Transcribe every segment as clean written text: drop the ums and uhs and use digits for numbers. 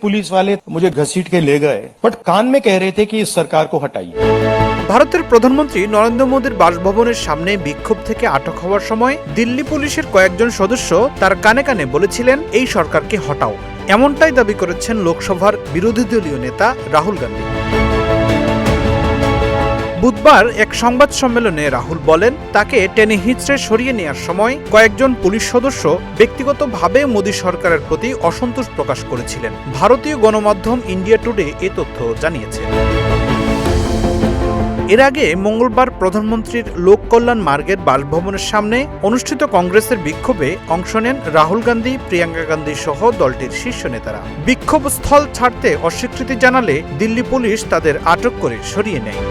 Police वाले मुझे घसीट के ले गए बट कान में कह रहे थे कि इस सरकार को हटाइए। ভারতের প্রধানমন্ত্রী নরেন্দ্র মোদীর বাসভবনের সামনে বিক্ষোভ থেকে আটক হওয়ার সময় দিল্লি পুলিশের কয়েকজন সদস্য তার কানে কানে বলেছিলেন এই সরকারকে হটাও। এমনটাই দাবি করেছেন লোকসভার বিরোধী দলীয় নেতা রাহুল গান্ধী। বুধবার এক সংবাদ সম্মেলনে রাহুল বলেন, তাকে টেনে হিঁচড়ে সরিয়ে নেওয়ার সময় কয়েকজন পুলিশ সদস্য ব্যক্তিগতভাবে মোদী সরকারের প্রতি অসন্তোষ প্রকাশ করেছিলেন। ভারতীয় গণমাধ্যম ইন্ডিয়া টুডে এ তথ্য জানিয়েছে। এর আগে মঙ্গলবার প্রধানমন্ত্রীর লোক কল্যাণ মার্গের বাসভবনের সামনে অনুষ্ঠিত কংগ্রেসের বিক্ষোভে অংশ নেন রাহুল গান্ধী, প্রিয়াঙ্কা গান্ধী সহ দলটির শীর্ষ নেতারা। বিক্ষোভস্থল ছাড়তে অস্বীকৃতি জানালে দিল্লি পুলিশ তাদের আটক করে সরিয়ে নেয়।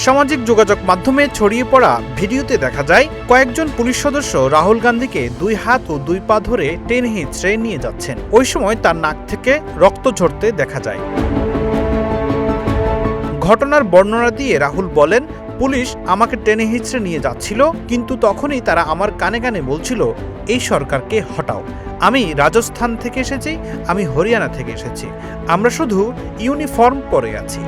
সামাজিক যোগাযোগ মাধ্যমে ছড়িয়ে পড়া ভিডিওতে দেখা যায় কয়েকজন পুলিশ সদস্য রাহুল গান্ধীকে দুই হাত ও দুই পা ধরে টেনে হিঁচড়ে নিয়ে যাচ্ছেন। ওই সময় তার নাক থেকে রক্ত ঝরতে দেখা যায়। ঘটনার বর্ণনা দিয়ে রাহুল বলেন, পুলিশ আমাকে টেনে হিঁচড়ে নিয়ে যাচ্ছিল, কিন্তু তখনই তারা আমার কানে কানে বলছিল এই সরকারকে হটাও। আমি রাজস্থান থেকে এসেছি, আমি হরিয়ানা থেকে এসেছি, আমরা শুধু ইউনিফর্ম পরে আছি।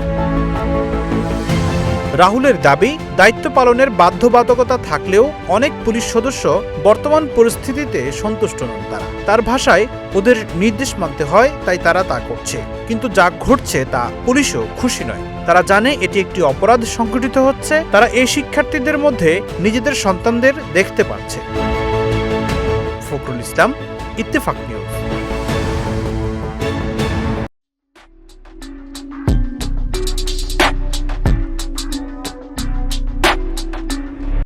রাহুলের দাবি, দায়িত্ব পালনের বাধ্যবাধকতা থাকলেও অনেক পুলিশ সদস্য বর্তমান পরিস্থিতিতে সন্তুষ্ট নন। তার ভাষায়, ওদের নির্দেশ মানতে হয় তাই তারা তা করছে, কিন্তু যা ঘটছে তা পুলিশও খুশি নয়। তারা জানে এটি একটি অপরাধ সংঘটিত হচ্ছে। তারা এই শিক্ষার্থীদের মধ্যে নিজেদের সন্তানদের দেখতে পাচ্ছে। ফখরুল ইসলাম, ইত্তেফাক নিউজ।